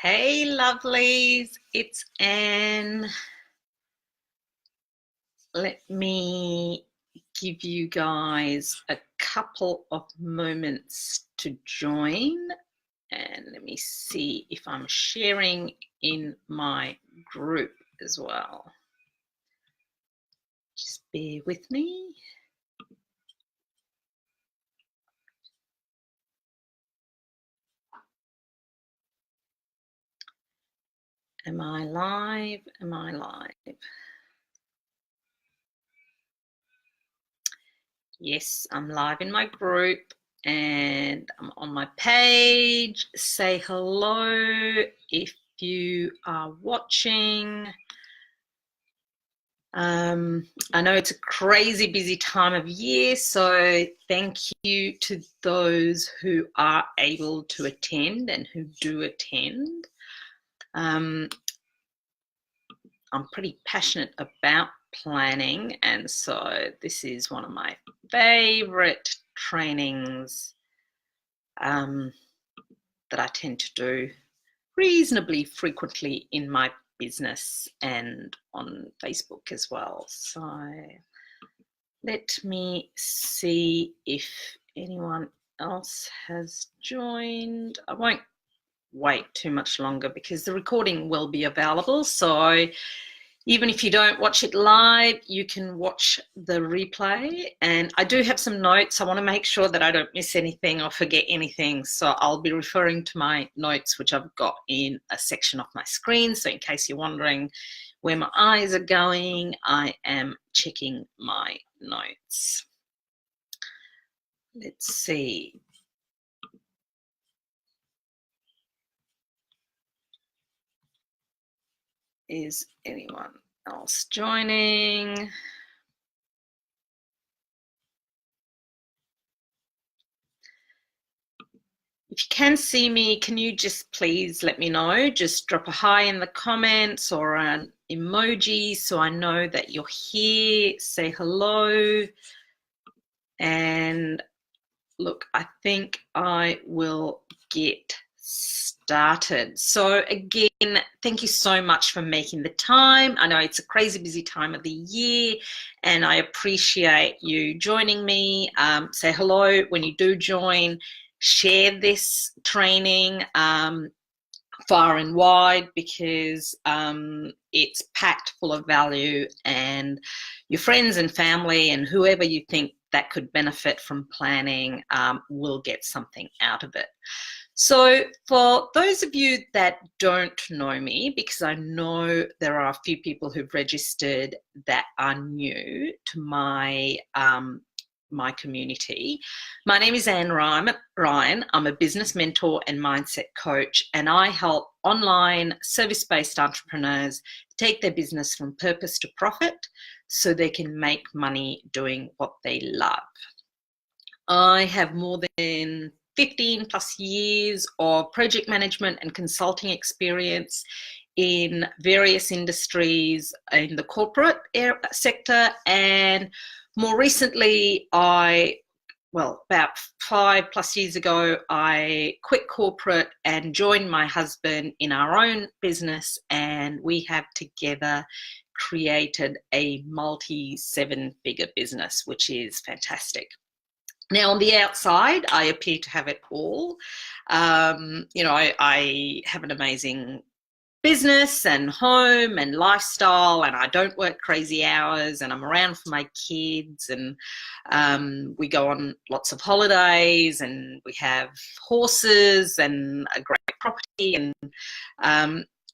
Hey lovelies, it's Anne. Let me give you guys a couple of moments to join, and let me see if I'm sharing in my group as well. Just bear with me. Am I live? Am I live? Yes, I'm live in my group and I'm on my page. Say hello if you are watching. I know it's a crazy busy time of year, so thank you to those who are able to attend and who do attend. I'm pretty passionate about planning, and so this is one of my favorite trainings that I tend to do reasonably frequently in my business and on Facebook as well. So let me see if anyone else has joined. I won't wait too much longer because the recording will be available. So even if you don't watch it live, you can watch the replay. And I do have some notes. I want to make sure that I don't miss anything or forget anything. So I'll be referring to my notes, which I've got in a section of my screen. So in case you're wondering where my eyes are going, I am checking my notes. Let's see. Is anyone else joining? If you can see me, can you just please let me know? Just drop a hi in the comments or an emoji so I know that you're here. Say hello. And look, I think I will get started. So again, thank you so much for making the time. I know it's a crazy busy time of the year and I appreciate you joining me. Say hello when you do join. Share this training far and wide because it's packed full of value, and your friends and family and whoever you think that could benefit from planning will get something out of it. So for those of you that don't know me, because I know there are a few people who've registered that are new to my my community. My name is Anne Ryan. I'm a business mentor and mindset coach, and I help online service-based entrepreneurs take their business from purpose to profit so they can make money doing what they love. I have more than 15 plus years of project management and consulting experience in various industries in the corporate sector, and more recently, about 5+ years ago, I quit corporate and joined my husband in our own business, and we have together created a multi-7-figure business, which is fantastic. Now, on the outside, I appear to have it all. I have an amazing business and home and lifestyle, and I don't work crazy hours, and I'm around for my kids, and we go on lots of holidays, and we have horses and a great property, and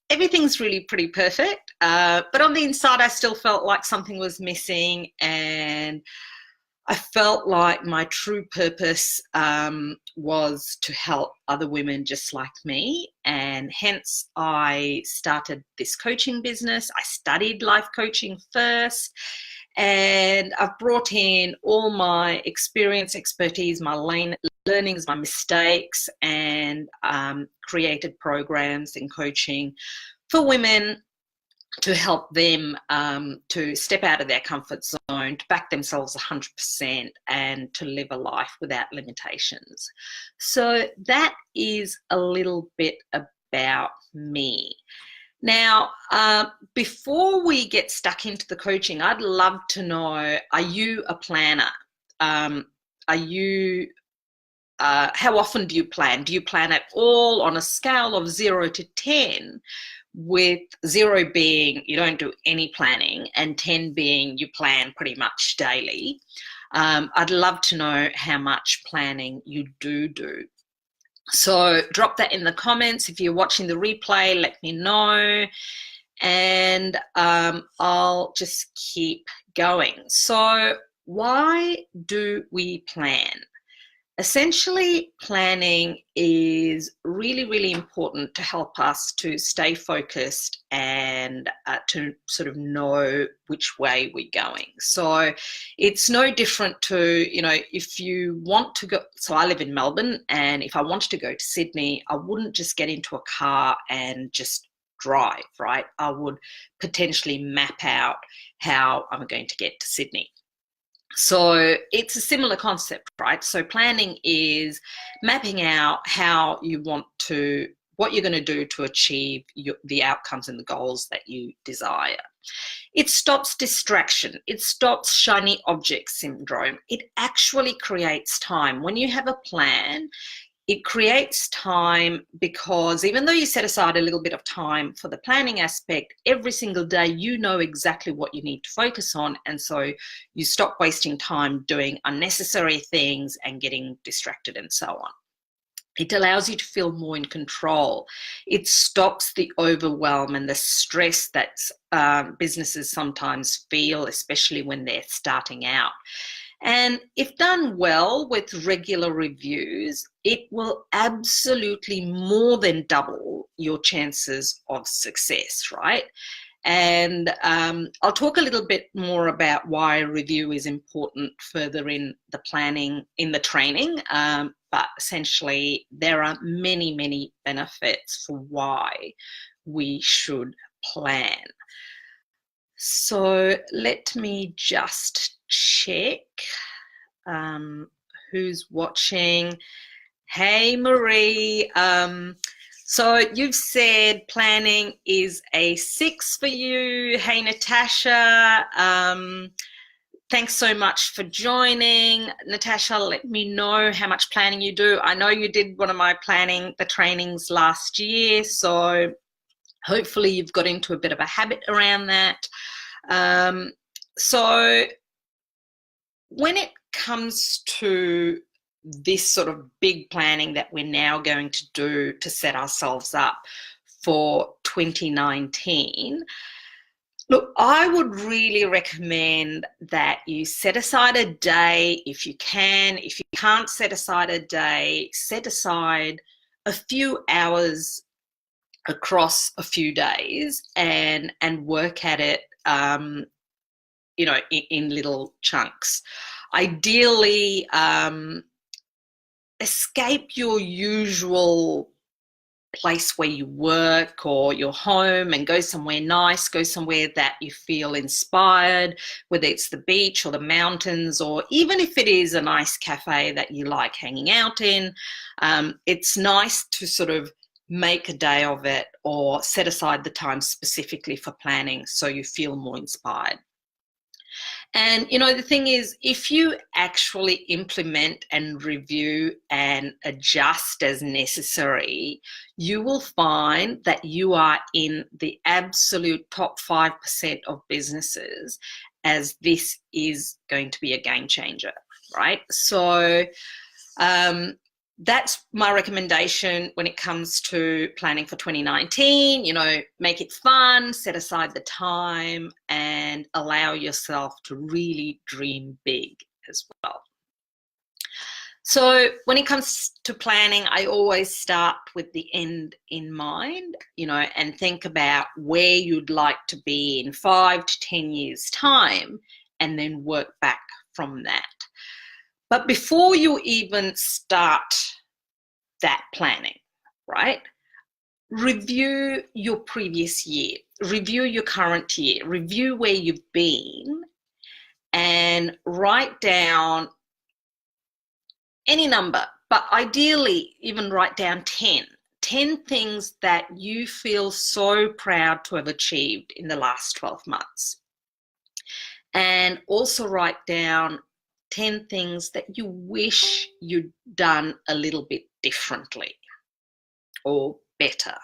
everything's really pretty perfect. But on the inside, I still felt like something was missing, and I felt like my true purpose was to help other women just like me, and hence I started this coaching business. I studied life coaching first, and I've brought in all my experience, expertise, my learnings, my mistakes, and created programs and coaching for women to help them to step out of their comfort zone, to back themselves 100%, and to live a life without limitations. So that is a little bit about me. Now, before we get stuck into the coaching, I'd love to know, are you a planner? How often do you plan? Do you plan at all on a scale of 0 to 10, with 0 being you don't do any planning and 10 being you plan pretty much daily? I'd love to know how much planning you do. So drop that in the comments. If you're watching the replay, let me know, and I'll just keep going. So why do we plan? Essentially, planning is really, really important to help us to stay focused and to sort of know which way we're going. So it's no different to, if you want to go, so I live in Melbourne, and if I wanted to go to Sydney, I wouldn't just get into a car and just drive, right? I would potentially map out how I'm going to get to Sydney. So it's a similar concept, right? So planning is mapping out how you want to, what you're going to do to achieve the outcomes and the goals that you desire. It stops distraction. It stops shiny object syndrome. It actually creates time. When you have a plan, it creates time, because even though you set aside a little bit of time for the planning aspect, every single day you know exactly what you need to focus on, and so you stop wasting time doing unnecessary things and getting distracted and so on. It allows you to feel more in control. It stops the overwhelm and the stress that businesses sometimes feel, especially when they're starting out. And if done well with regular reviews, it will absolutely more than double your chances of success, right? And I'll talk a little bit more about why review is important further in the planning, in the training, but essentially there are many, many benefits for why we should plan. So let me just check who's watching. Hey, Marie. So you've said planning is a 6 for you. Hey, Natasha. Thanks so much for joining. Natasha, let me know how much planning you do. I know you did one of my the trainings last year, so hopefully you've got into a bit of a habit around that. So when it comes to this sort of big planning that we're now going to do to set ourselves up for 2019, look, I would really recommend that you set aside a day if you can. If you can't set aside a day, set aside a few hours across a few days and work at it, in little chunks. Ideally, escape your usual place where you work or your home and go somewhere nice, go somewhere that you feel inspired, whether it's the beach or the mountains, or even if it is a nice cafe that you like hanging out in. It's nice to sort of make a day of it or set aside the time specifically for planning so you feel more inspired. And, the thing is, if you actually implement and review and adjust as necessary, you will find that you are in the absolute top 5% of businesses, as this is going to be a game changer, right? So that's my recommendation when it comes to planning for 2019. Make it fun, set aside the time, and allow yourself to really dream big as well. So when it comes to planning, I always start with the end in mind, and think about where you'd like to be in 5 to 10 years' time, and then work back from that. But before you even start that planning, right, review your previous year, review your current year, review where you've been, and write down any number, but ideally even write down 10 10 things that you feel so proud to have achieved in the last 12 months. And also write down 10 things that you wish you'd done a little bit differently or better.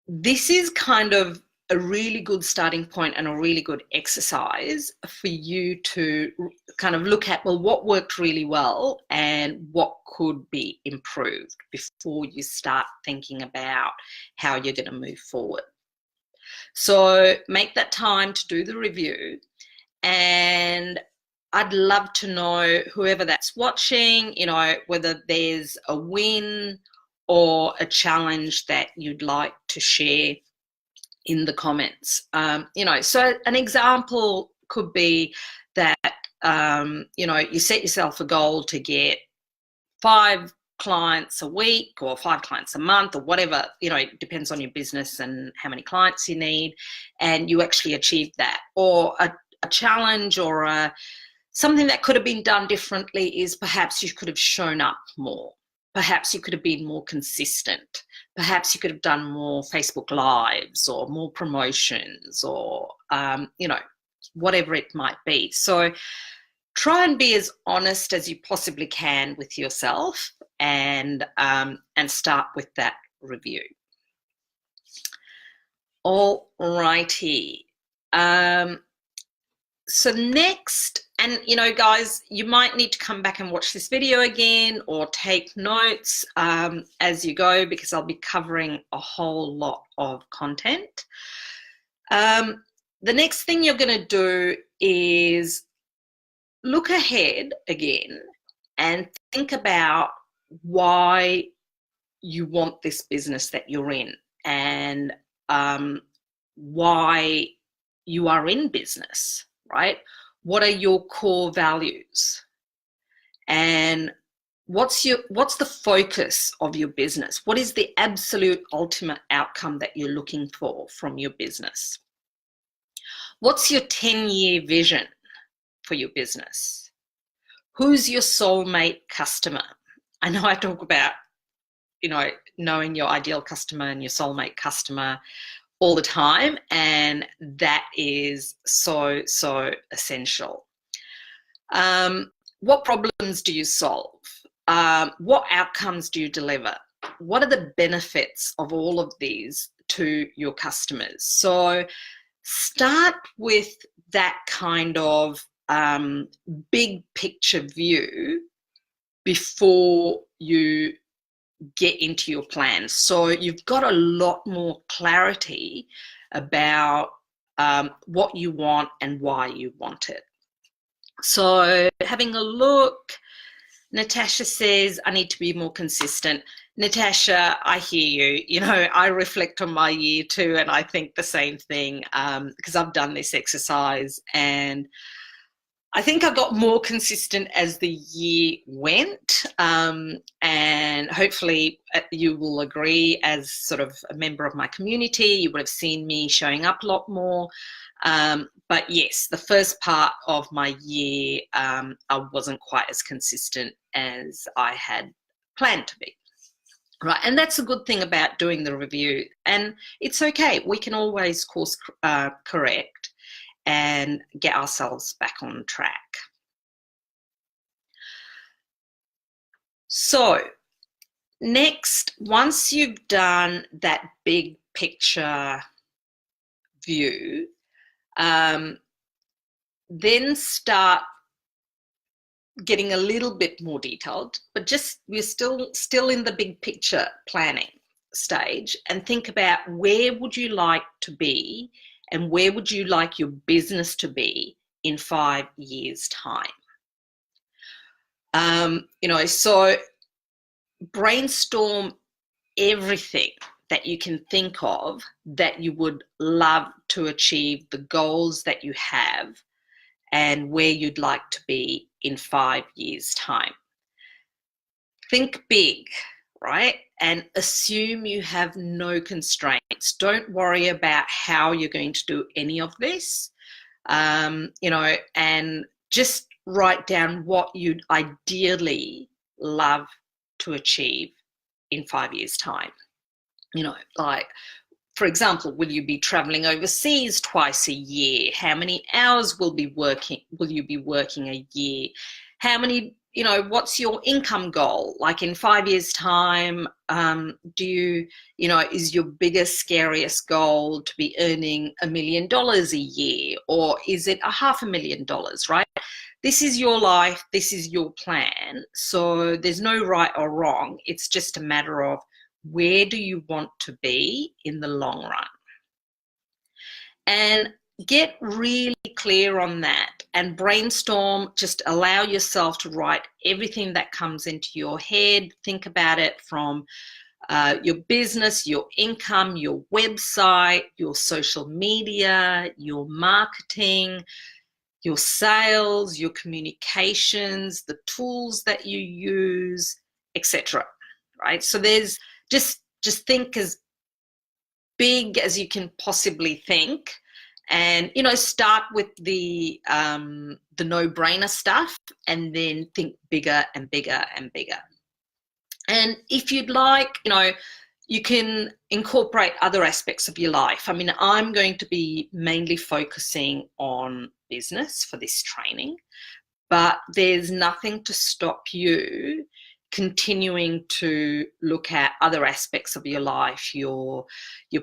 This is kind of a really good starting point and a really good exercise for you to kind of look at, well, what worked really well and what could be improved before you start thinking about how you're going to move forward. So make that time to do the review, and I'd love to know, whoever that's watching, you know, whether there's a win or a challenge that you'd like to share in the comments. You know, so an example could be that, you know, you set yourself a goal to get 5 clients a week or 5 clients a month or whatever, you know, it depends on your business and how many clients you need, and you actually achieved that. Or a challenge or something that could have been done differently is perhaps you could have shown up more. Perhaps you could have been more consistent. Perhaps you could have done more Facebook Lives or more promotions or, you know, whatever it might be. So try and be as honest as you possibly can with yourself, and start with that review. All righty. So next, and you know, guys, you might need to come back and watch this video again or take notes as you go, because I'll be covering a whole lot of content. The next thing you're going to do is look ahead again and think about why you want this business that you're in, and why you are in business, right? What are your core values? And what's the focus of your business? What is the absolute ultimate outcome that you're looking for from your business? What's your 10-year vision for your business? Who's your soulmate customer? I know I talk about, you know, knowing your ideal customer and your soulmate customer all the time, and that is so, so essential. What problems do you solve? What outcomes do you deliver? What are the benefits of all of these to your customers? So start with that kind of big picture view before you get into your plan. So you've got a lot more clarity about what you want and why you want it. So having a look, Natasha says, I need to be more consistent. Natasha, I hear you. You know, I reflect on my year too, and I think the same thing, because I've done this exercise, and I think I got more consistent as the year went, and hopefully you will agree, as sort of a member of my community, you would have seen me showing up a lot more. But yes, the first part of my year, I wasn't quite as consistent as I had planned to be. Right, and that's a good thing about doing the review, and it's okay. We can always course correct and get ourselves back on track. So next, once you've done that big picture view, then start getting a little bit more detailed, but just we're still in the big picture planning stage, and think about where would you like to be and where would you like your business to be in 5 years' time. You know, so brainstorm everything that you can think of that you would love to achieve, the goals that you have, and where you'd like to be in 5 years' time. Think big, right? And assume you have no constraints. Don't worry about how you're going to do any of this, you know, and just write down what you'd ideally love to achieve in 5 years' time? You know, like, for example, will you be traveling overseas twice a year? How many hours will you be working a year? How many, you know, what's your income goal? Like in 5 years' time, is your biggest, scariest goal to be earning $1 million a year? Or is it $500,000, right? This is your life, this is your plan. So there's no right or wrong. It's just a matter of where do you want to be in the long run? And get really clear on that and brainstorm. Just allow yourself to write everything that comes into your head. Think about it from your business, your income, your website, your social media, your marketing, your sales, your communications, the tools that you use, etc. Right? So there's just think as big as you can possibly think, and start with the no-brainer stuff, and then think bigger and bigger and bigger. And if you'd like, you can incorporate other aspects of your life. I mean, I'm going to be mainly focusing on business for this training, but there's nothing to stop you continuing to look at other aspects of your life, your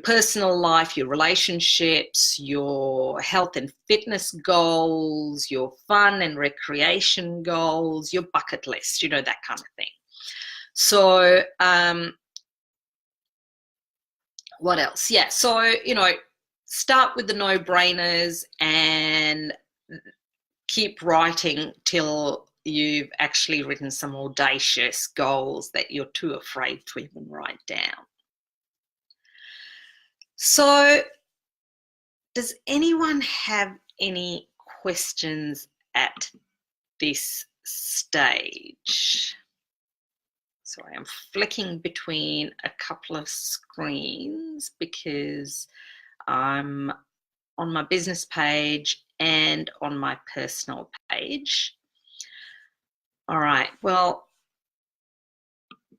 personal life, your relationships, your health and fitness goals, your fun and recreation goals, your bucket list, that kind of thing. So what else? Yeah, so start with the no-brainers and keep writing till you've actually written some audacious goals that you're too afraid to even write down. So does anyone have any questions at this stage? Sorry, I'm flicking between a couple of screens because I'm on my business page and on my personal page. All right, well,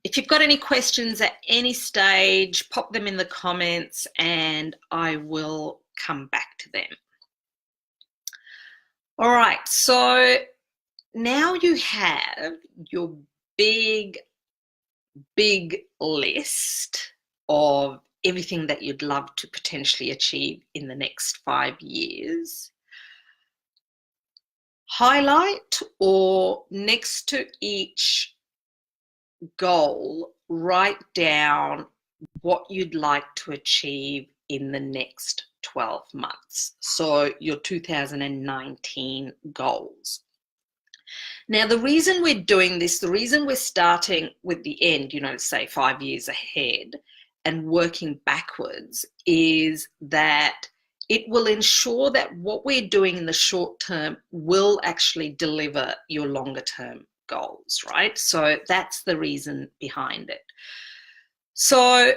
if you've got any questions at any stage, pop them in the comments and I will come back to them. All right, so now you have your big list of everything that you'd love to potentially achieve in the next 5 years. Highlight, or next to each goal, write down what you'd like to achieve in the next 12 months. So your 2019 goals. Now, the reason we're doing this, the reason we're starting with the end, say 5 years ahead and working backwards, is that it will ensure that what we're doing in the short term will actually deliver your longer term goals, right? So that's the reason behind it. So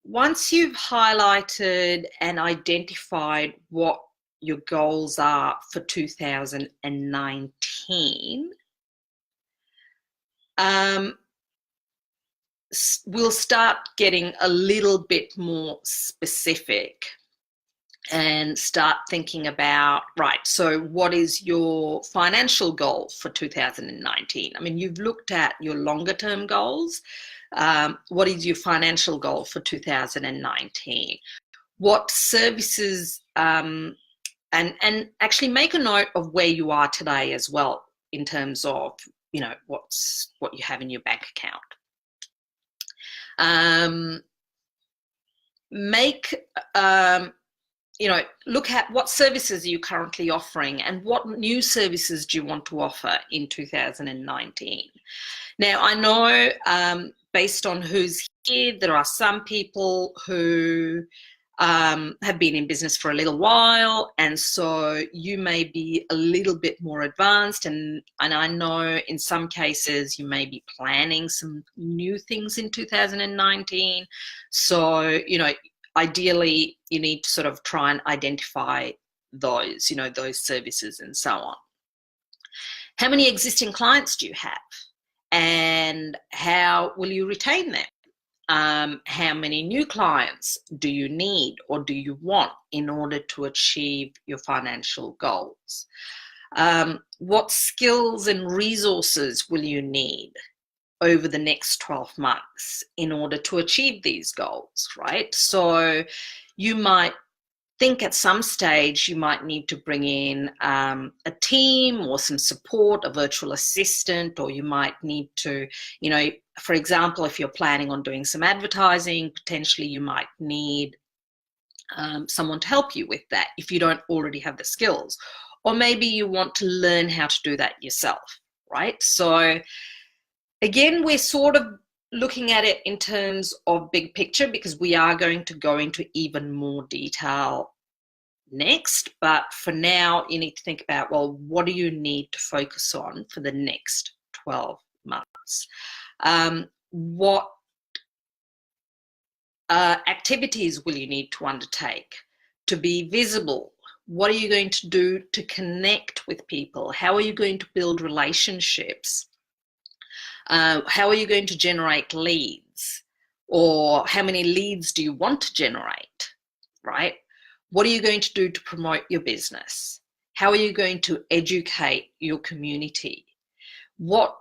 once you've highlighted and identified what your goals are for 2019, we'll start getting a little bit more specific and start thinking about, right, so what is your financial goal for 2019? I mean, you've looked at your longer term goals. What is your financial goal for 2019? What services, and actually make a note of where you are today as well, in terms of, what you have in your bank account. Look at what services are you currently offering and what new services do you want to offer in 2019. Now, I know based on who's here, there are some people who have been in business for a little while, and so you may be a little bit more advanced, and I know in some cases you may be planning some new things in 2019. So, ideally you need to sort of try and identify those, those services and so on. How many existing clients do you have? And how will you retain them? How many new clients do you need or do you want in order to achieve your financial goals? What skills and resources will you need over the next 12 months in order to achieve these goals, right? So you might think at some stage you might need to bring in a team or some support, a virtual assistant, or you might need to, you know, for example, if you're planning on doing some advertising, potentially you might need someone to help you with that if you don't already have the skills. Or maybe you want to learn how to do that yourself, right? So again, we're sort of looking at it in terms of big picture because we are going to go into even more detail next. But for now, you need to think about, well, what do you need to focus on for the next 12 months? What activities will you need to undertake to be visible? What are you going to do to connect with people? How are you going to build relationships? How are you going to generate leads? Or how many leads do you want to generate, right? What are you going to do to promote your business? How are you going to educate your community? What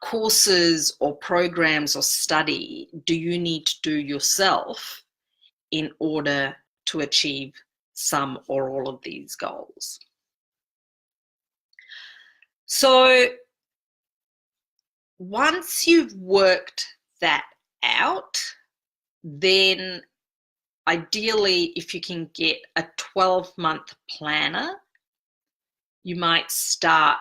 courses or programs or study do you need to do yourself in order to achieve some or all of these goals? So once you've worked that out, then ideally, if you can get a 12-month planner, you might start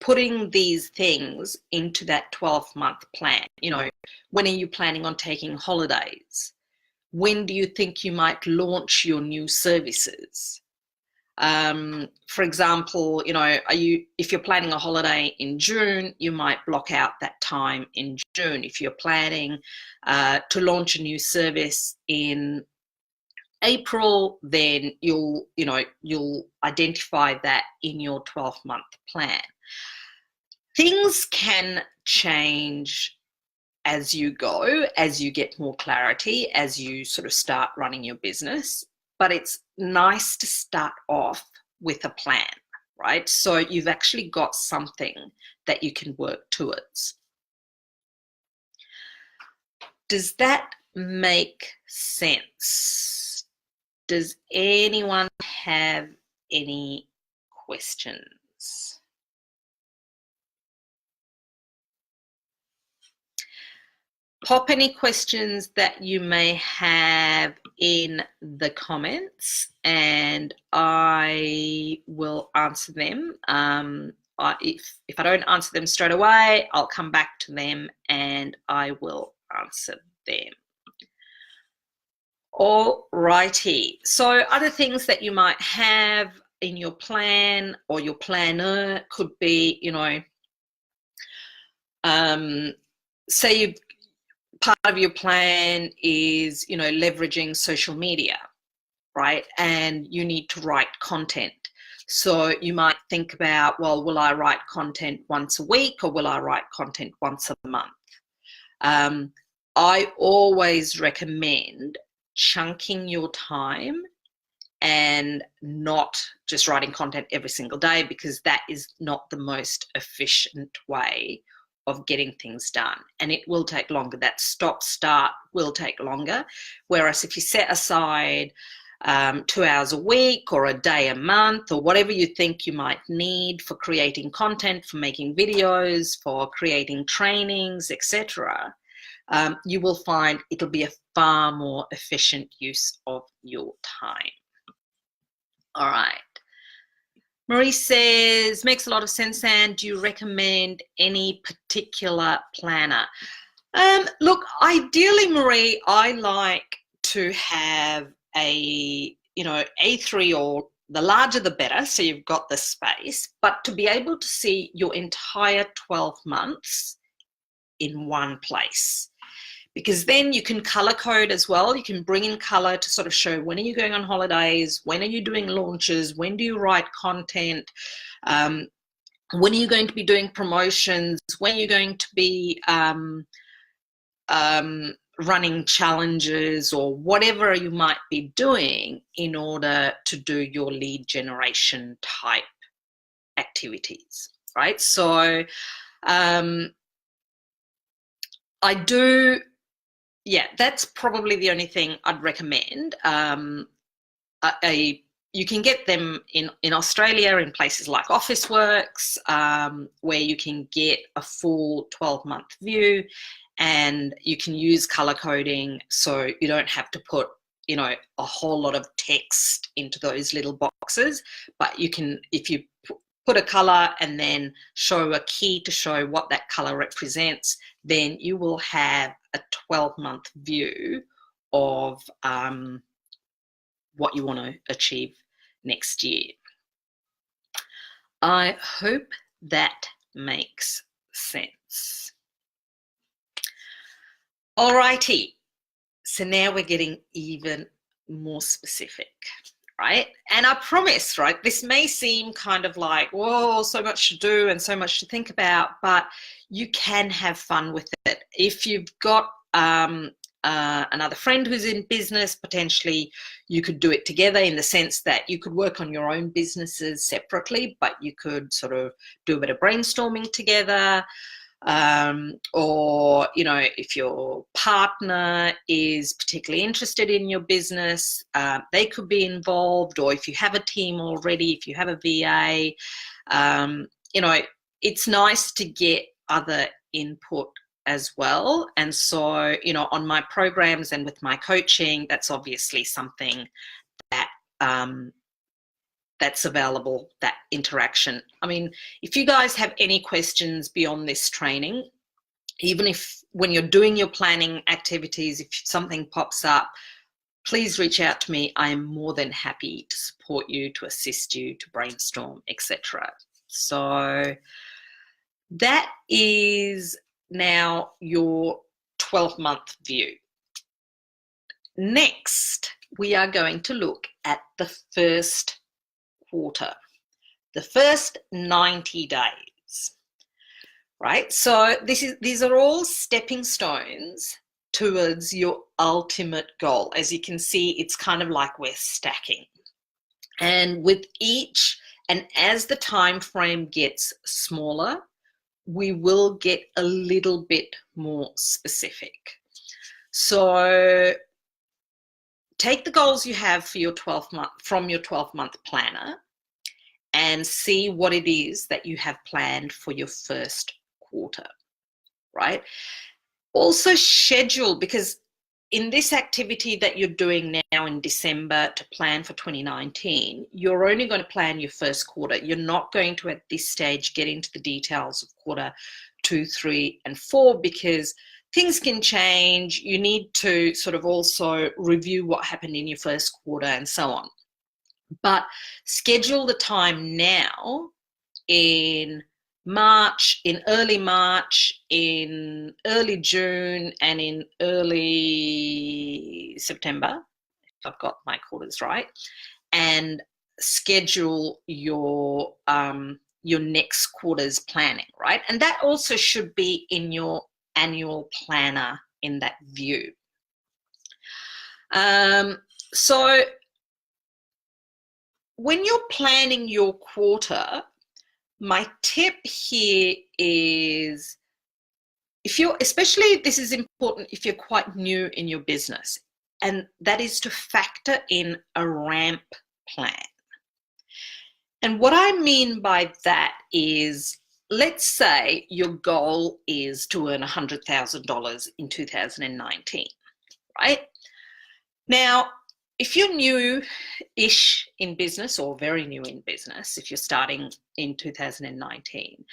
putting these things into that 12-month plan. You know, when are you planning on taking holidays? When do you think you might launch your new services? For example, you know, if you're planning a holiday in June, you might block out that time in June. If you're planning to launch a new service in April, then you'll identify that in your 12-month plan. Things can change as you go, as you get more clarity, as you sort of start running your business. But it's nice to start off with a plan, right? So you've actually got something that you can work towards. Does that make sense? Does anyone have any questions? Pop any questions that you may have in the comments and I will answer them. If I don't answer them straight away, I'll come back to them and I will answer them. All righty. So other things that you might have in your plan or your planner could be, you know, say part of your plan is, you know, leveraging social media, right? And you need to write content. So you might think about, well, will I write content once a week or will I write content once a month? I always recommend chunking your time and not just writing content every single day, because that is not the most efficient way of getting things done, and it will take longer. That stop-start will take longer, whereas if you set aside 2 hours a week or a day a month or whatever you think you might need for creating content, for making videos, for creating trainings, etc., you will find it'll be a far more efficient use of your time. All right. Marie says, makes a lot of sense, Anne. Do you recommend any particular planner? Look, ideally, Marie, I like to have a, you know, A3, or the larger the better, so you've got the space, but to be able to see your entire 12 months in one place. Because then you can color code as well. You can bring in color to sort of show when are you going on holidays, when are you doing launches, when do you write content. when are you going to be doing promotions? When are you going to be running challenges, or whatever you might be doing in order to do your lead generation type activities, right? So I do, yeah, that's probably the only thing I'd recommend. You can get them in Australia in places like Officeworks, where you can get a full 12-month view, and you can use color coding, so you don't have to put, you know, a whole lot of text into those little boxes. But you can, if you put a color and then show a key to show what that color represents, then you will have a 12-month view of what you want to achieve next year. I hope that makes sense. Alrighty, so now we're getting even more specific, right? And I promise, right, this may seem kind of like, whoa, so much to do and so much to think about, but you can have fun with it. If you've got another friend who's in business, potentially you could do it together, in the sense that you could work on your own businesses separately, but you could sort of do a bit of brainstorming together. Or, you know, if your partner is particularly interested in your business, they could be involved. Or if you have a team already, if you have a VA, you know, it's nice to get other input as well. And so, you know, on my programs and with my coaching, that's obviously something that that's available, that interaction. I mean, if you guys have any questions beyond this training, even if when you're doing your planning activities, if something pops up, please reach out to me. I am more than happy to support you, to assist you, to brainstorm, etc. So that is now your 12-month view. Next, we are going to look at the first quarter, the first 90 days, right? So these are all stepping stones towards your ultimate goal. As you can see, it's kind of like we're stacking. And with each, and as the time frame gets smaller, we will get a little bit more specific. So take the goals you have for your 12-month, from your 12-month planner, and see what it is that you have planned for your first quarter, right? Also schedule, because in this activity that you're doing now in December to plan for 2019, you're only going to plan your first quarter. You're not going to, at this stage, get into the details of quarter 2, 3, and 4, because things can change. You need to sort of also review what happened in your first quarter and so on. But schedule the time now, in March, in early March, in early June, and in early September, if I've got my quarters right, and schedule your next quarter's planning, right? And that also should be in your annual planner in that view. So when you're planning your quarter, my tip here is, if you're, especially this is important if you're quite new in your business, and that is to factor in a ramp plan. And what I mean by that is, let's say your goal is to earn $100,000 in 2019, right? Now, if you're new-ish in business, or very new in business, if you're starting in 2019,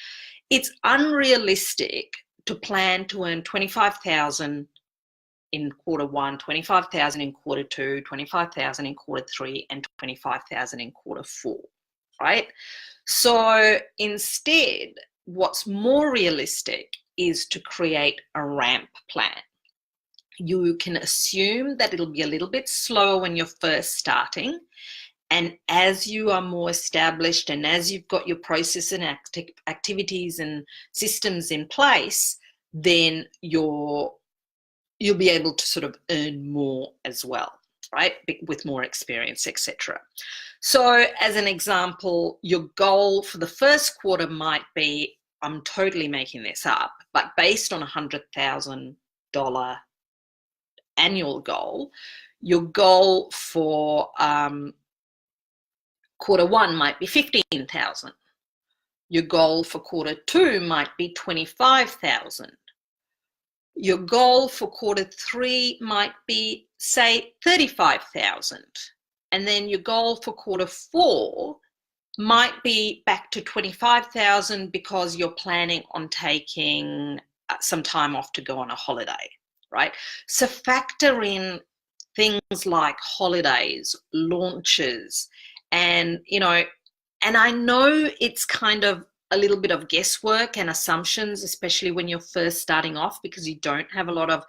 it's unrealistic to plan to earn $25,000 in quarter 1, $25,000 in quarter 2, $25,000 in quarter 3, and $25,000 in quarter 4, right? So instead, what's more realistic is to create a ramp plan. You can assume that it'll be a little bit slower when you're first starting, And as you are more established and as you've got your process and activities and systems in place, then you'll be able to sort of earn more as well, right? With more experience, etc. So as an example, your goal for the first quarter might be, I'm totally making this up, but based on $100,000 annual goal, your goal for quarter one might be 15,000. Your goal for quarter two might be 25,000. Your goal for quarter three might be, say, 35,000. And then your goal for quarter four might be back to 25,000 because you're planning on taking some time off to go on a holiday, right? So factor in things like holidays, launches, and, and I know it's kind of a little bit of guesswork and assumptions, especially when you're first starting off, because you don't have a lot of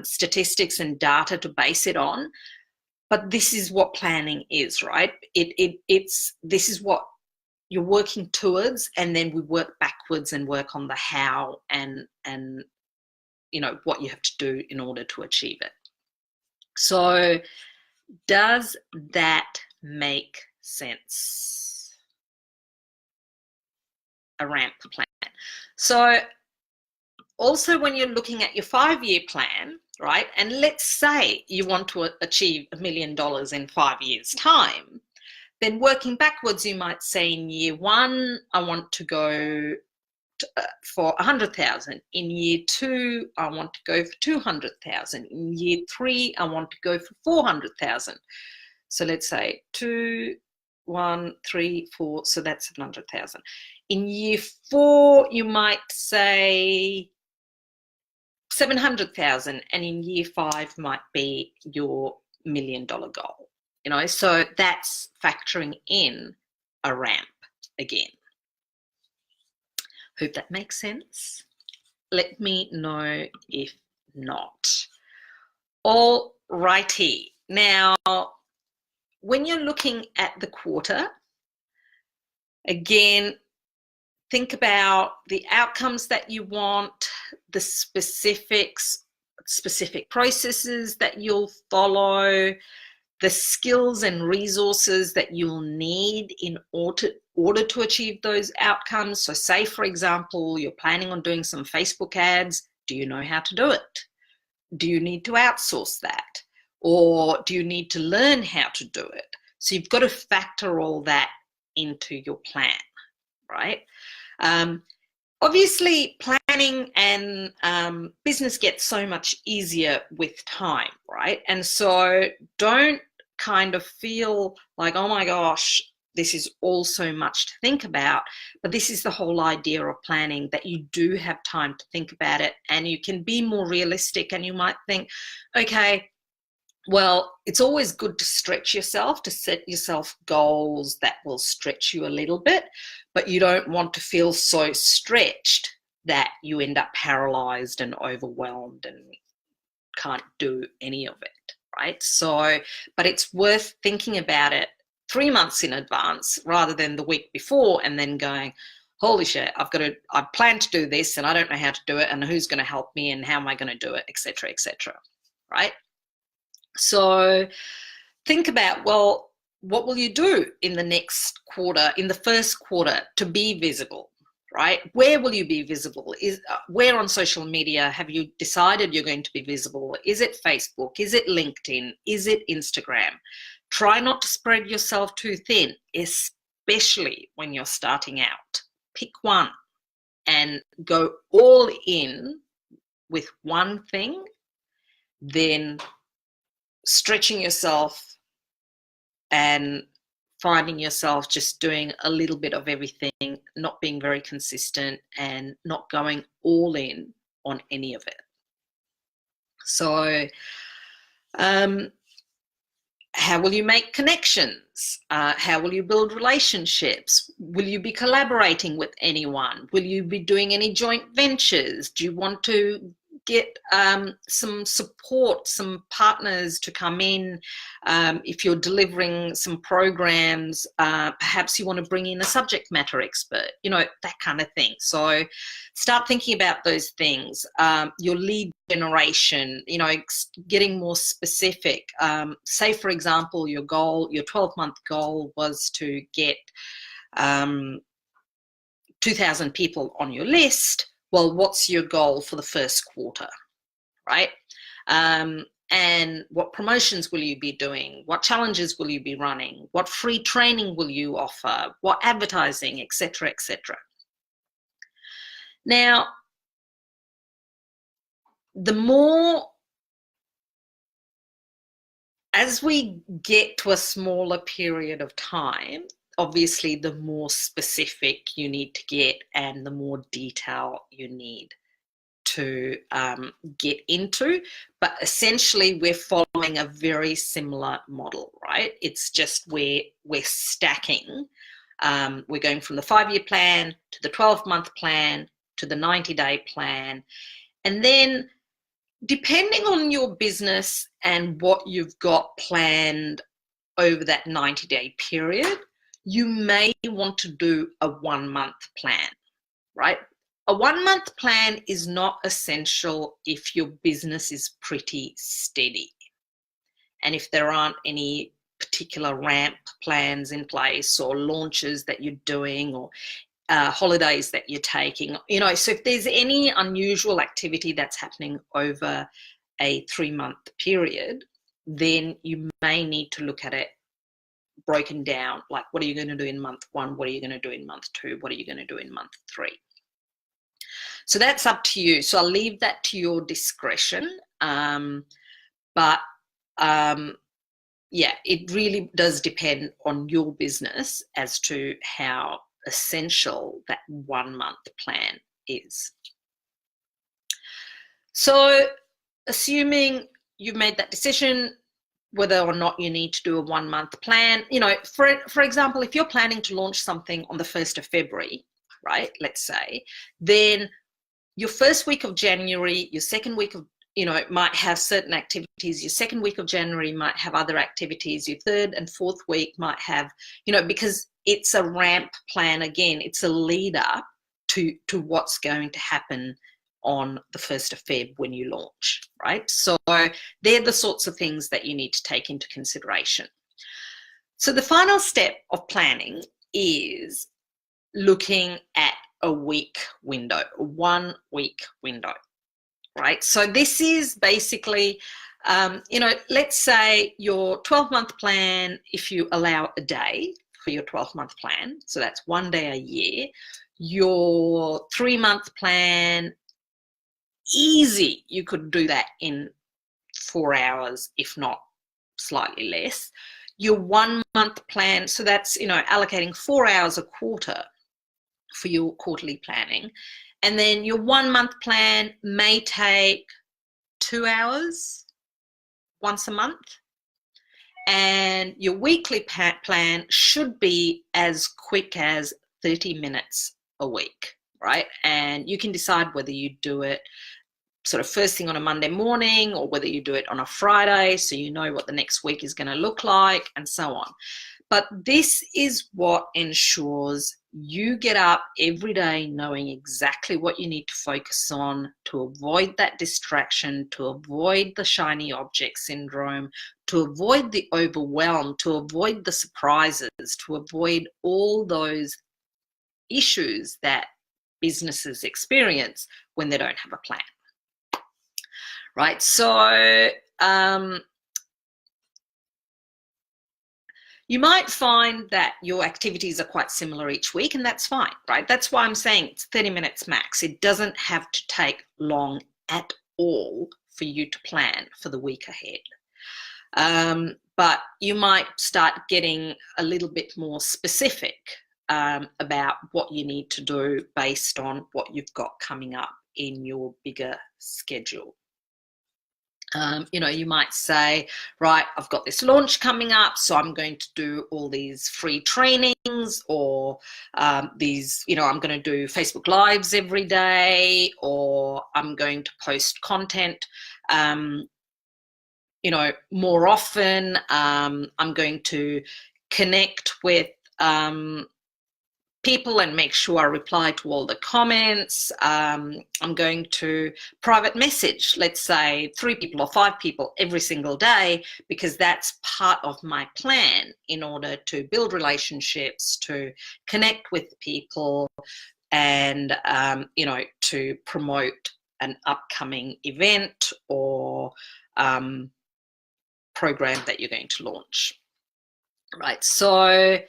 statistics and data to base it on. But this is what planning is, right? This is what you're working towards, and then we work backwards and work on the how and what you have to do in order to achieve it. So does that make sense? A ramp plan. So also when you're looking at your 5-year plan, right, and let's say you want to achieve $1 million in 5 years' time, then working backwards, you might say in year one, I want to go for 100,000. In year two, I want to go for 200,000. In year three, I want to go for 400,000. So let's say 2, 1, 3, 4. So that's 100,000. In year four, you might say 700,000, and in year five might be your $1 million goal. So that's factoring in a ramp again. Hope that makes sense. Let me know if not. All righty. Now, when you're looking at the quarter, again, think about the outcomes that you want, the specific processes that you'll follow, the skills and resources that you'll need in order to achieve those outcomes. So say, for example, you're planning on doing some Facebook ads. Do you know how to do it? Do you need to outsource that? Or do you need to learn how to do it? So you've got to factor all that into your plan, right? Obviously, planning and business gets so much easier with time, right? And so don't kind of feel like, oh my gosh, this is all so much to think about. But this is the whole idea of planning, that you do have time to think about it, and you can be more realistic. And you might think, okay, well, it's always good to stretch yourself, to set yourself goals that will stretch you a little bit, but you don't want to feel so stretched that you end up paralyzed and overwhelmed and can't do any of it, right? So, but it's worth thinking about it 3 months in advance rather than the week before and then going, holy shit, I plan to do this and I don't know how to do it, and who's going to help me and how am I going to do it, etc., right? So think about, well, what will you do in the next quarter, in the first quarter, to be visible, right? Where will you be visible? Where on social media have you decided you're going to be visible? Is it Facebook? Is it LinkedIn? Is it Instagram? Try not to spread yourself too thin, especially when you're starting out. Pick one and go all in with one thing, then stretching yourself and finding yourself just doing a little bit of everything, not being very consistent and not going all in on any of it. So how will you make connections? How will you build relationships? Will you be collaborating with anyone? Will you be doing any joint ventures? Do you want to get some support, some partners to come in. If you're delivering some programs, perhaps you want to bring in a subject matter expert, you know, that kind of thing. So start thinking about those things. Your lead generation, you know, getting more specific. Say, for example, your goal, your 12-month goal was to get 2,000 people on your list. Well, what's your goal for the first quarter, right? And what promotions will you be doing? What challenges will you be running? What free training will you offer? What advertising, etc., etc. Now, the more, as we get to a smaller period of time, obviously the more specific you need to get and the more detail you need to get into. But essentially we're following a very similar model, right? It's just we're stacking. We're going from the 5-year plan to the 12-month plan to the 90-day plan. And then depending on your business and what you've got planned over that 90-day period, you may want to do a 1-month plan, right? A 1-month plan is not essential if your business is pretty steady and if there aren't any particular ramp plans in place or launches that you're doing or holidays that you're taking, you know. So if there's any unusual activity that's happening over a 3-month period, then you may need to look at it broken down, like what are you going to do in month 1, what are you going to do in month 2, what are you going to do in month 3. So that's up to you. So I'll leave that to your discretion. But yeah, it really does depend on your business as to how essential that 1-month plan is. So assuming you've made that decision, whether or not you need to do a 1-month plan, you know, for example, if you're planning to launch something on the 1st of February, right, let's say, then your first week of January, your second week of, you know, might have certain activities. Your second week of January might have other activities. Your third and fourth week might have, you know, because it's a ramp plan. Again, it's a lead up to what's going to happen on the 1st of Feb when you launch, right? So they're the sorts of things that you need to take into consideration. So the final step of planning is looking at a week window, a 1-week window, right? So this is basically, you know, let's say your 12-month plan, if you allow a day for your 12-month plan, so that's 1 day a year. Your 3-month plan, easy, you could do that in 4 hours, if not slightly less. Your 1-month plan, so that's, you know, allocating 4 hours a quarter for your quarterly planning. And then your 1-month plan may take 2 hours once a month. And your weekly plan should be as quick as 30 minutes a week, right? And you can decide whether you do it sort of first thing on a Monday morning or whether you do it on a Friday so you know what the next week is going to look like and so on. But this is what ensures you get up every day knowing exactly what you need to focus on to avoid that distraction, to avoid the shiny object syndrome, to avoid the overwhelm, to avoid the surprises, to avoid all those issues that businesses experience when they don't have a plan. Right, so you might find that your activities are quite similar each week, and that's fine, right? That's why I'm saying it's 30 minutes max. It doesn't have to take long at all for you to plan for the week ahead. But you might start getting a little bit more specific about what you need to do based on what you've got coming up in your bigger schedule. You might say, right, I've got this launch coming up, so I'm going to do all these free trainings, or I'm going to do Facebook Lives every day, or I'm going to post content, more often. I'm going to connect with people and make sure I reply to all the comments. I'm going to private message, let's say 3 people or 5 people every single day, because that's part of my plan in order to build relationships, to connect with people, and, to promote an upcoming event or program that you're going to launch. Right, so,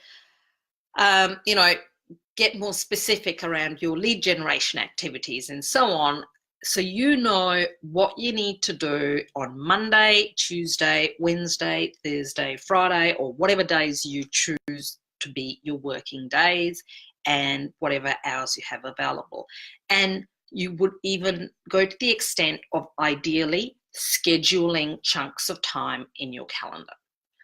get more specific around your lead generation activities and so on, so you know what you need to do on Monday, Tuesday, Wednesday, Thursday, Friday, or whatever days you choose to be your working days, and whatever hours you have available. And you would even go to the extent of ideally scheduling chunks of time in your calendar.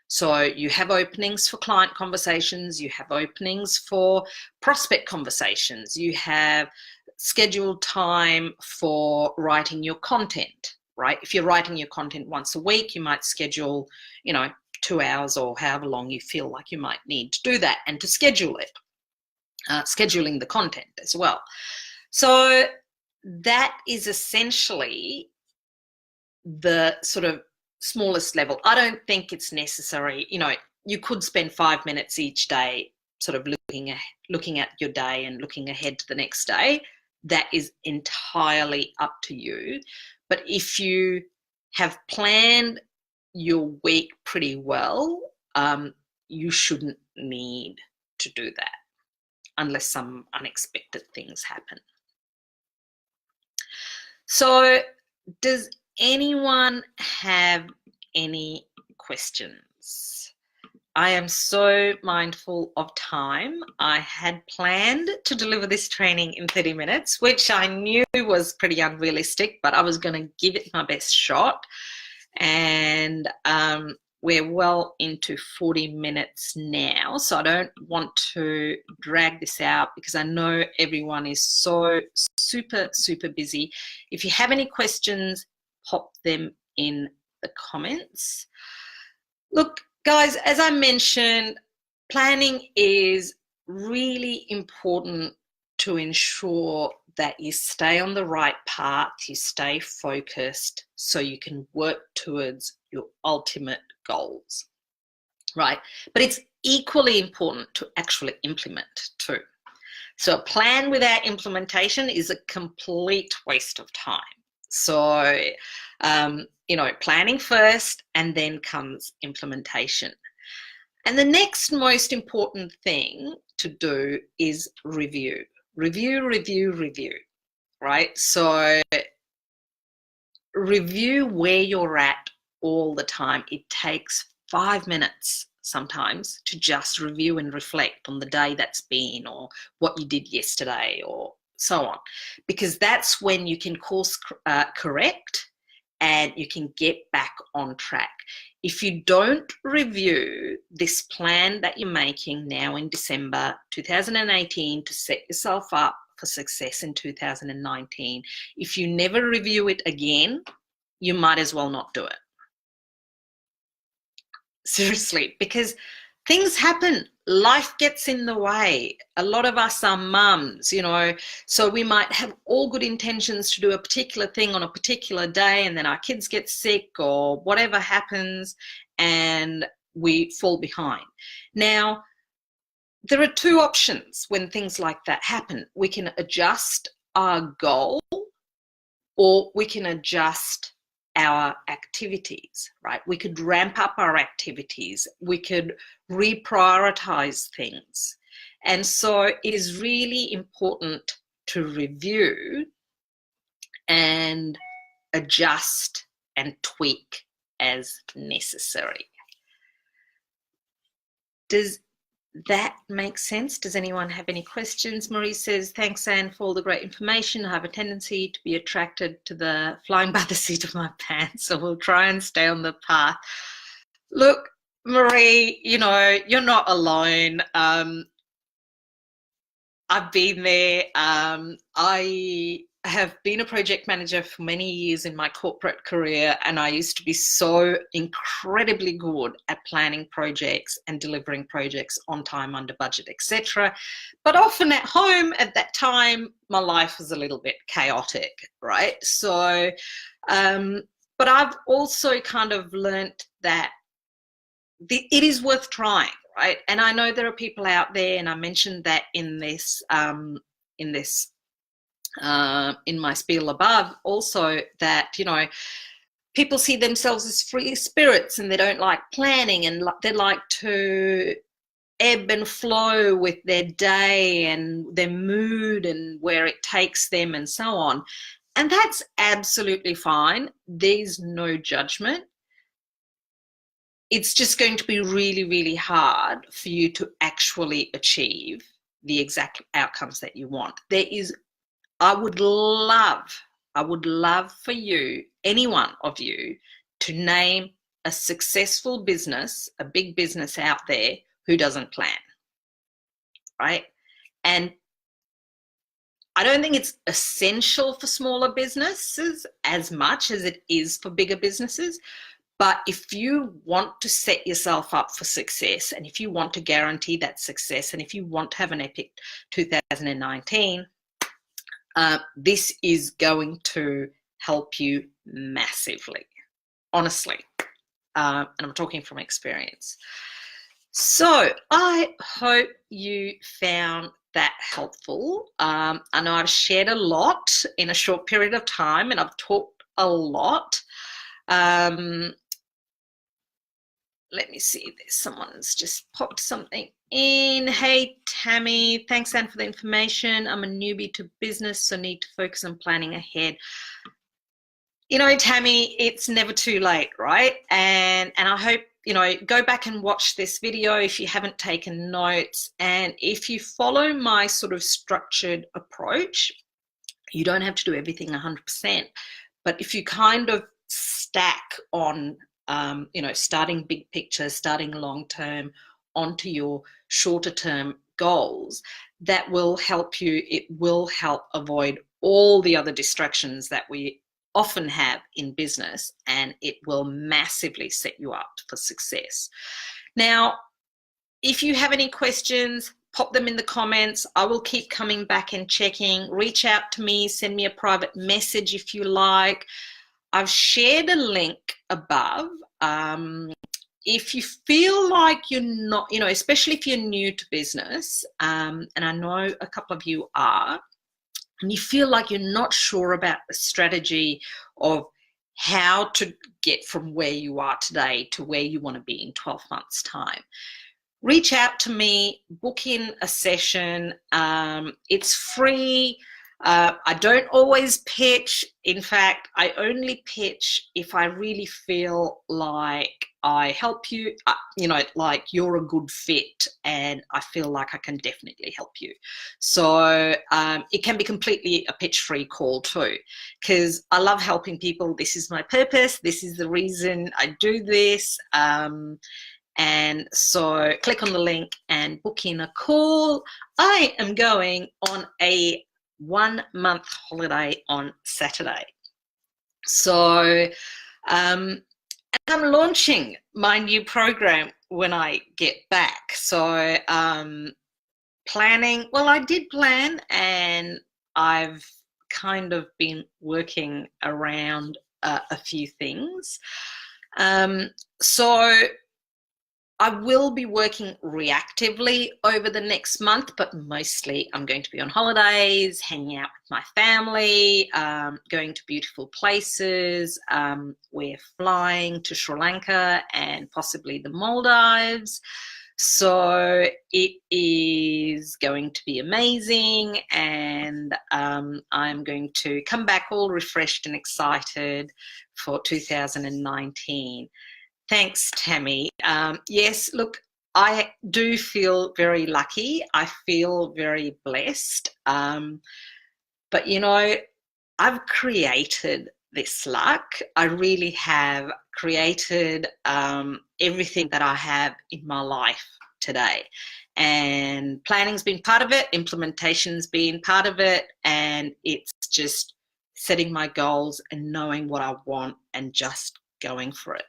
So you have openings for client conversations, you have openings for prospect conversations, you have scheduled time for writing your content, right? If you're writing your content once a week, you might schedule, 2 hours or however long you feel like you might need to do that, and to schedule it, scheduling the content as well. So that is essentially the sort of smallest level. I don't think it's necessary. You could spend 5 minutes each day sort of looking at your day and looking ahead to the next day. That is entirely up to you. But if you have planned your week pretty well, you shouldn't need to do that unless some unexpected things happen. So does anyone have any questions? I am so mindful of time. I had planned to deliver this training in 30 minutes, which I knew was pretty unrealistic, but I was going to give it my best shot. And we're well into 40 minutes now, so I don't want to drag this out because I know everyone is so super, super busy. If you have any questions, pop them in the comments. Look, guys, as I mentioned, planning is really important to ensure that you stay on the right path, you stay focused, so you can work towards your ultimate goals, right? But it's equally important to actually implement too. So a plan without implementation is a complete waste of time. So, planning first, and then comes implementation. And the next most important thing to do is review, right? So review where you're at all the time. It takes 5 minutes sometimes to just review and reflect on the day that's been, or what you did yesterday, or so on, because that's when you can course correct and you can get back on track. If you don't review this plan that you're making now in December 2018 to set yourself up for success in 2019, if you never review it again, you might as well not do it. Seriously, because things happen. Life gets in the way. A lot of us are mums, so we might have all good intentions to do a particular thing on a particular day, and then our kids get sick or whatever happens and we fall behind. Now, there are 2 options when things like that happen. We can adjust our goal, or we can adjust our activities, right? We could ramp up our activities. We could reprioritize things. And so it is really important to review and adjust and tweak as necessary. Does that makes sense. Does anyone have any questions? Marie says, thanks, Anne, for all the great information. I have a tendency to be attracted to the flying by the seat of my pants, so we'll try and stay on the path. Look, Marie, you know, you're not alone. I've been there. I have been a project manager for many years in my corporate career, and I used to be so incredibly good at planning projects and delivering projects on time, under budget, etc. But often at home at that time, my life was a little bit chaotic, right? So, but I've also kind of learnt that it is worth trying, right? And I know there are people out there, and I mentioned that in my spiel above also, that, you know, people see themselves as free spirits and they don't like planning, and they like to ebb and flow with their day and their mood and where it takes them and so on. And that's absolutely fine. There's no judgment. It's just going to be really, really hard for you to actually achieve the exact outcomes that you want. I would love for you, any one of you, to name a successful business, a big business out there who doesn't plan, right? And I don't think it's essential for smaller businesses as much as it is for bigger businesses. But if you want to set yourself up for success, and if you want to guarantee that success, and if you want to have an epic 2019, this is going to help you massively, honestly. And I'm talking from experience. So I hope you found that helpful. I know I've shared a lot in a short period of time, and I've talked a lot. Let me see, someone's just popped something in. Hey, Tammy, thanks, Anne, for the information. I'm a newbie to business, so need to focus on planning ahead. You know, Tammy, it's never too late, right? And I hope, you know, go back and watch this video if you haven't taken notes. And if you follow my sort of structured approach, you don't have to do everything 100%. But if you kind of stack on, you know, starting big picture, starting long term onto your shorter term goals, that will help you. It will help avoid all the other distractions that we often have in business, and it will massively set you up for success. Now, if you have any questions, pop them in the comments. I will keep coming back and checking. Reach out to me, send me a private message if you like. I've shared a link above. If you feel like you're not, you know, especially if you're new to business, and I know a couple of you are, and you feel like you're not sure about the strategy of how to get from where you are today to where you want to be in 12 months' time, reach out to me, book in a session. It's free. I don't always pitch. In fact, I only pitch if I really feel like I help you, you know, like you're a good fit and I feel like I can definitely help you. So it can be completely a pitch-free call too, because I love helping people. This is my purpose. This is the reason I do this. And so click on the link and book in a call. I am going on a 1-month holiday on Saturday. So I'm launching my new program when I get back. So planning, well, I did plan, and I've kind of been working around a few things. So I will be working reactively over the next month, but mostly I'm going to be on holidays, hanging out with my family, going to beautiful places. We're flying to Sri Lanka and possibly the Maldives. So it is going to be amazing, and I'm going to come back all refreshed and excited for 2019. Thanks, Tammy. Yes, look, I do feel very lucky. I feel very blessed. But you know, I've created this luck. I really have created everything that I have in my life today. And planning's been part of it, implementation's been part of it, and it's just setting my goals and knowing what I want and just going for it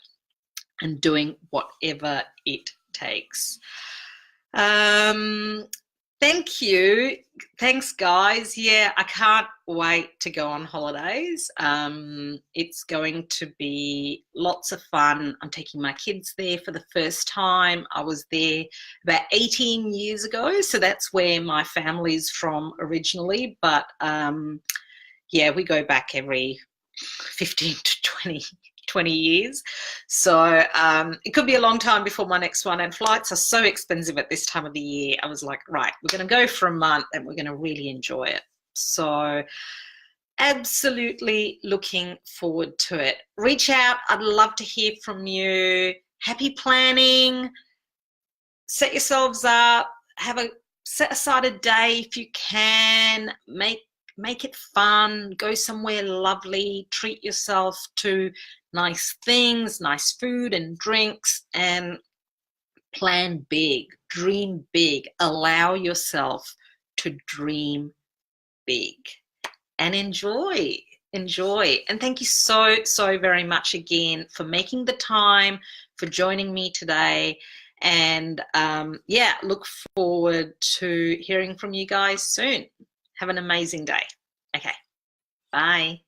and doing whatever it takes. Thank you. Thanks, guys. Yeah, I can't wait to go on holidays. It's going to be lots of fun. I'm taking my kids there for the first time. I was there about 18 years ago, so that's where my family's from originally. But yeah, we go back every 15 to 20 years. So it could be a long time before my next one, and flights are so expensive at this time of the year. I was like, right, we're going to go for a month and we're going to really enjoy it. So absolutely looking forward to it. Reach out. I'd love to hear from you. Happy planning. Set yourselves up. Set aside a day if you can. Make it fun. Go somewhere lovely. Treat yourself to nice things, nice food and drinks, and plan big. Dream big. Allow yourself to dream big and enjoy. And thank you so very much again for making the time, for joining me today. And yeah, look forward to hearing from you guys soon. Have an amazing day. Okay, bye.